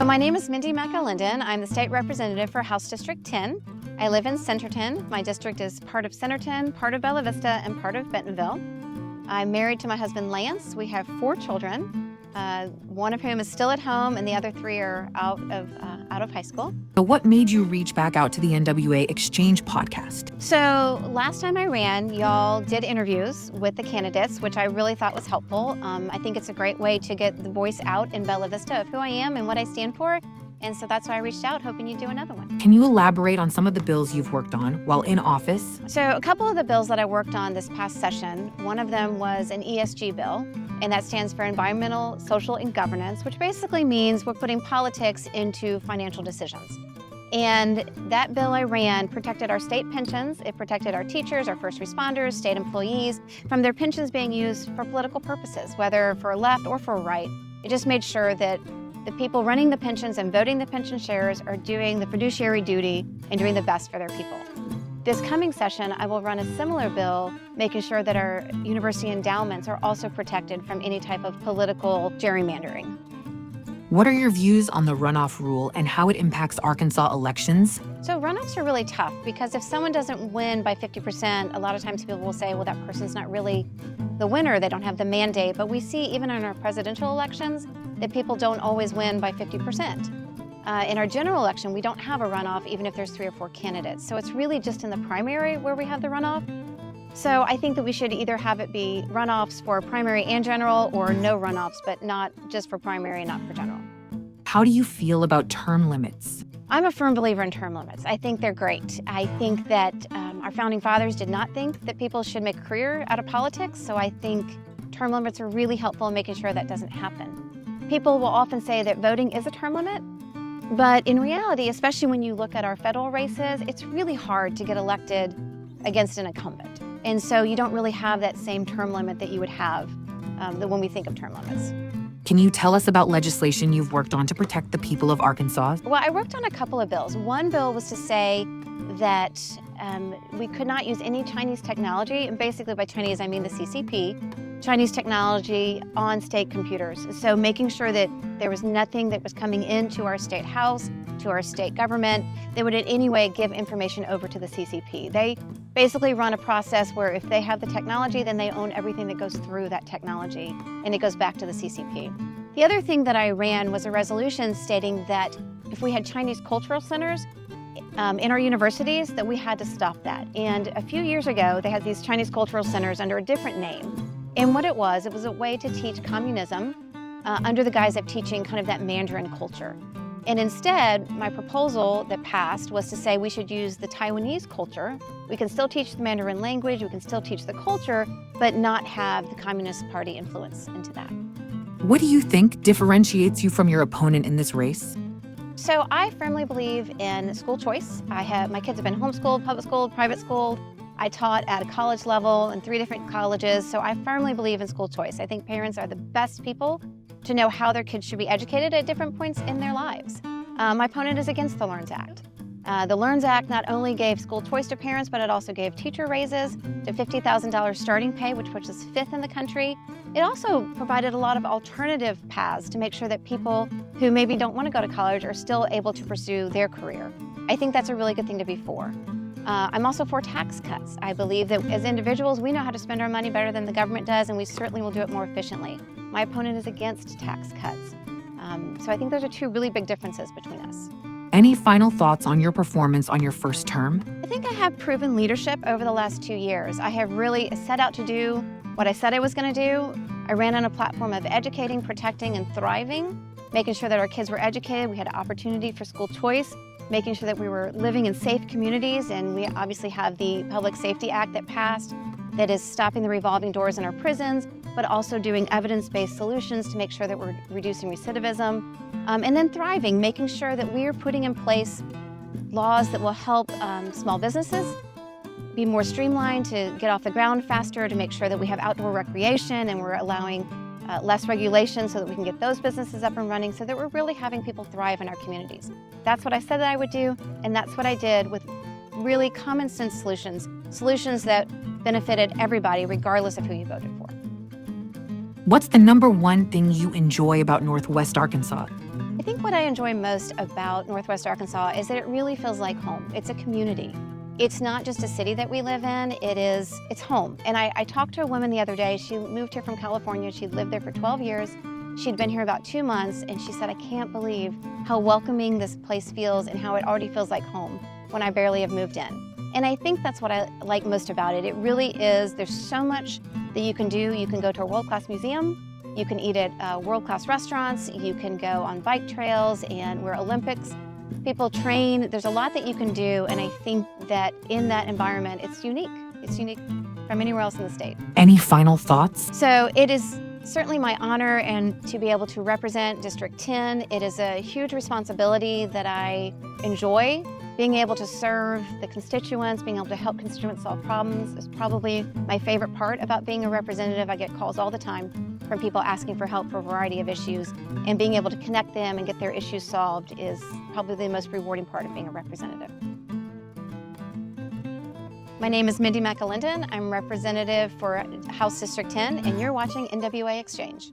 My name is Mindy McAlindon. I'm the state representative for House District 10. I live in Centerton. My district is part of Centerton, part of Bella Vista, and part of Bentonville. I'm married to my husband, Lance. We have 4 children, one of whom is still at home, and the other 3 are out of high school. So what made you reach back out to the NWA Exchange podcast? So last time I ran, y'all did interviews with the candidates, which I really thought was helpful. I think it's a great way to get the voice out in Bella Vista of who I am and what I stand for. And so that's why I reached out, hoping you'd do another one. Can you elaborate on some of the bills you've worked on while in office? So a couple of the bills that I worked on this past session, one of them was an ESG bill, and that stands for Environmental, Social, and Governance, which basically means we're putting politics into financial decisions. And that bill I ran protected our state pensions. It protected our teachers, our first responders, state employees from their pensions being used for political purposes, whether for a left or for a right. It just made sure that the people running the pensions and voting the pension shares are doing the fiduciary duty and doing the best for their people. This coming session, I will run a similar bill, making sure that our university endowments are also protected from any type of political gerrymandering. What are your views on the runoff rule and how it impacts Arkansas elections? So runoffs are really tough because if someone doesn't win by 50%, a lot of times people will say, well, that person's not really the winner, they don't have the mandate. But we see even in our presidential elections that people don't always win by 50%. In our general election, we don't have a runoff even if there's 3 or 4 candidates. So it's really just in the primary where we have the runoff. So I think that we should either have it be runoffs for primary and general or no runoffs, but not just for primary and not for general. How do you feel about term limits? I'm a firm believer in term limits. I think they're great. I think that our founding fathers did not think that people should make a career out of politics, so I think term limits are really helpful in making sure that doesn't happen. People will often say that voting is a term limit, but in reality, especially when you look at our federal races, it's really hard to get elected against an incumbent. And so you don't really have that same term limit that you would have when we think of term limits. Can you tell us about legislation you've worked on to protect the people of Arkansas? Well, I worked on a couple of bills. One bill was to say that we could not use any Chinese technology, and basically by Chinese I mean the CCP, Chinese technology on state computers. So making sure that there was nothing that was coming into our state house, to our state government, that would in any way give information over to the CCP. They basically run a process where if they have the technology, then they own everything that goes through that technology, and it goes back to the CCP. The other thing that I ran was a resolution stating that if we had Chinese cultural centers in our universities, that we had to stop that. And a few years ago, they had these Chinese cultural centers under a different name. And what it was a way to teach communism under the guise of teaching kind of that Mandarin culture. And instead, my proposal that passed was to say we should use the Taiwanese culture. We can still teach the Mandarin language, we can still teach the culture, but not have the Communist Party influence into that. What do you think differentiates you from your opponent in this race? So I firmly believe in school choice. My kids have been homeschooled, public schooled, private schooled. I taught at a college level in 3 different colleges, so I firmly believe in school choice. I think parents are the best people to know how their kids should be educated at different points in their lives. My opponent is against the LEARNS Act. The LEARNS Act not only gave school choice to parents, but it also gave teacher raises to $50,000 starting pay, which puts us 5th in the country. It also provided a lot of alternative paths to make sure that people who maybe don't want to go to college are still able to pursue their career. I think that's a really good thing to be for. I'm also for tax cuts. I believe that as individuals, we know how to spend our money better than the government does, and we certainly will do it more efficiently. My opponent is against tax cuts. So I think those are 2 really big differences between us. Any final thoughts on your performance on your first term? I think I have proven leadership over the last 2 years. I have really set out to do what I said I was going to do. I ran on a platform of educating, protecting, and thriving, making sure that our kids were educated, we had an opportunity for school choice, making sure that we were living in safe communities, and we obviously have the Public Safety Act that passed that is stopping the revolving doors in our prisons, but also doing evidence-based solutions to make sure that we're reducing recidivism. And then thriving, making sure that we are putting in place laws that will help small businesses be more streamlined, to get off the ground faster, to make sure that we have outdoor recreation and we're allowing less regulation so that we can get those businesses up and running, so that we're really having people thrive in our communities. That's what I said that I would do, and that's what I did with really common sense solutions that benefited everybody regardless of who you voted for. What's the #1 thing you enjoy about Northwest Arkansas? I think what I enjoy most about Northwest Arkansas is that it really feels like home. It's a community. It's not just a city that we live in, it's home. And I talked to a woman the other day. She moved here from California. She'd lived there for 12 years. She'd been here about 2 months, and she said, I can't believe how welcoming this place feels and how it already feels like home when I barely have moved in. And I think that's what I like most about it. It really is, there's so much that you can do. You can go to a world-class museum. You can eat at world-class restaurants. You can go on bike trails and where Olympics people train. There's a lot that you can do, and I think that in that environment, it's unique. It's unique from anywhere else in the state. Any final thoughts? So it is certainly my honor and to be able to represent District 10. It is a huge responsibility that I enjoy. Being able to serve the constituents, being able to help constituents solve problems is probably my favorite part about being a representative. I get calls all the time from people asking for help for a variety of issues, and being able to connect them and get their issues solved is probably the most rewarding part of being a representative. My name is Mindy McAlindon. I'm representative for House District 10, and you're watching NWA Exchange.